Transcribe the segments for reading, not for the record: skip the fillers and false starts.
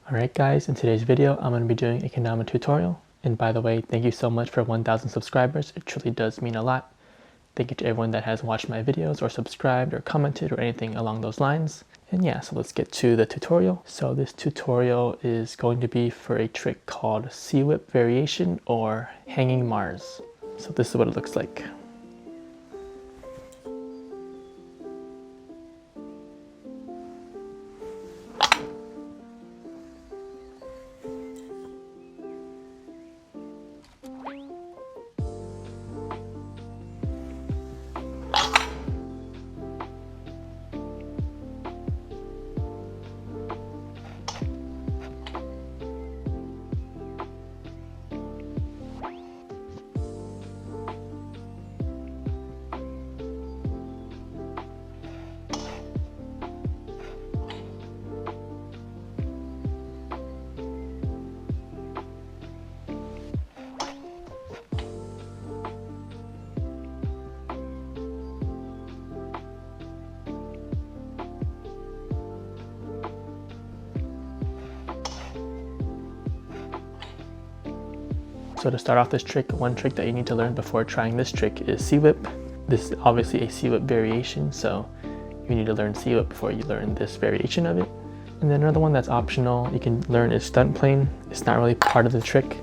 Alright guys, in today's video I'm going to be doing a Kendama tutorial. And by the way, thank you so much for 1,000 subscribers. It truly does mean a lot. Thank you to everyone that has watched my videos or subscribed or commented or anything along those lines. And yeah, so let's get to the tutorial. So this tutorial is going to be for a trick called C-Whip variation or hanging Mars. So this is what it looks like. So to start off this trick, one trick that you need to learn before trying this trick is C-Whip. This is obviously a C-Whip variation, so you need to learn C-Whip before you learn this variation of it. And then another one that's optional you can learn is stunt plane. It's not really part of the trick.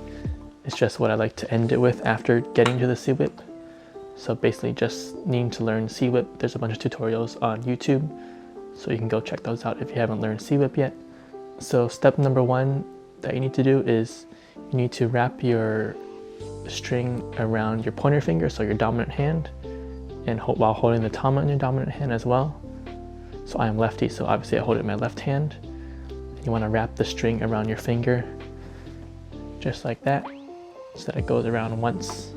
It's just what I like to end it with after getting to the C-Whip. So basically just needing to learn C-Whip. There's a bunch of tutorials on YouTube, so you can go check those out if you haven't learned C-Whip yet. So step number one that you need to do is you need to wrap your string around your pointer finger, so your dominant hand, and while holding the tama in your dominant hand as well. So I am lefty, so obviously I hold it in my left hand. You want to wrap the string around your finger just like that, so that it goes around once.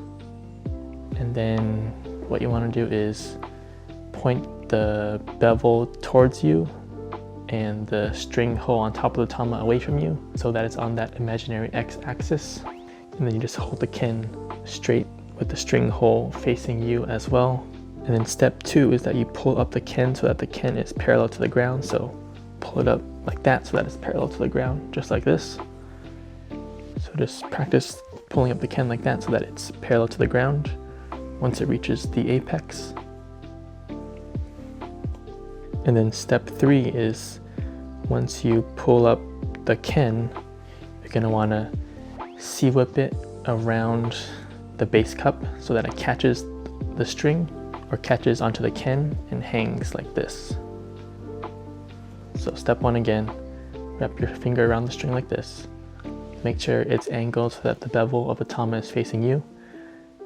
And then what you want to do is point the bevel towards you and the string hole on top of the tama away from you, so that it's on that imaginary x-axis. And then you just hold the ken straight with the string hole facing you as well. And then step two is that you pull up the ken so that the ken is parallel to the ground. So pull it up like that so that it's parallel to the ground, just like this. So just practice pulling up the ken like that so that it's parallel to the ground once it reaches the apex. And then step three is once you pull up the ken, you're going to want to C-whip it around the base cup so that it catches the string or catches onto the ken and hangs like this. So step one again, wrap your finger around the string like this. Make sure it's angled so that the bevel of the tama is facing you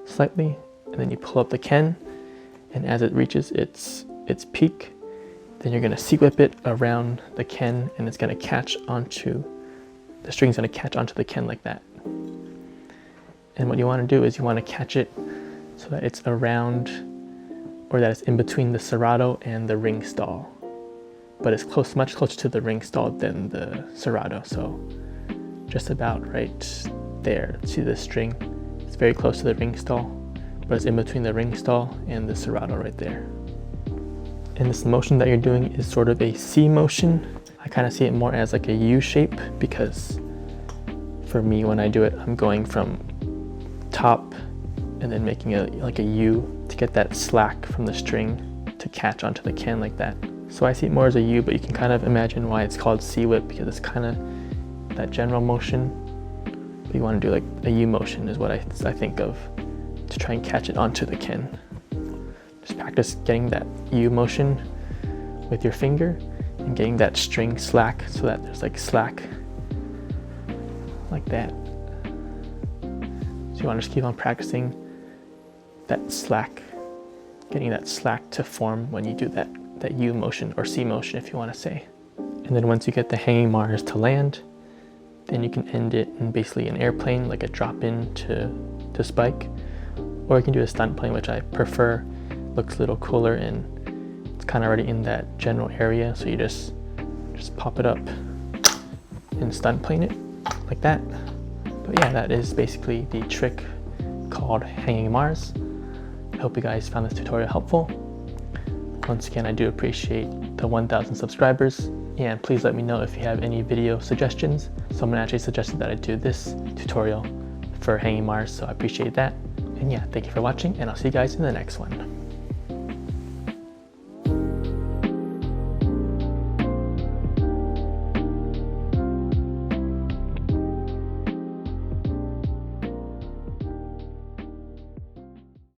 slightly, and then you pull up the ken, and as it reaches its peak, then you're going to C-whip it around the ken, and it's going to catch onto, the string's going to catch onto the ken like that. And what you want to do is you want to catch it so that it's around, or that it's in between the serrato and the ring stall. But it's close, much closer to the ring stall than the serrato, so just about right there. See the string? It's very close to the ring stall, but it's in between the ring stall and the serrato right there. And this motion that you're doing is sort of a C motion. I kind of see it more as like a U shape, because for me when I do it, I'm going from top and then making like a U to get that slack from the string to catch onto the can like that. So I see it more as a U, but you can kind of imagine why it's called C-Whip, because it's kind of that general motion. But you want to do like a U motion is what I think of to try and catch it onto the can. Just practice getting that U motion with your finger and getting that string slack so that there's like slack like that. So you want to just keep on practicing that slack, getting that slack to form when you do that U motion or C motion if you want to say. And then once you get the hanging Mars to land, then you can end it in basically an airplane, like a drop in to spike, or you can do a stunt plane, which I prefer. Looks a little cooler and it's kind of already in that general area, so you just pop it up and stunt plane it like that. But yeah, that is basically the trick called hanging Mars. I hope you guys found this tutorial helpful. Once again, I do appreciate the 1,000 subscribers, and please let me know if you have any video suggestions. Someone actually suggested that I do this tutorial for hanging Mars, so I appreciate that. And yeah, thank you for watching, and I'll see you guys in the next one.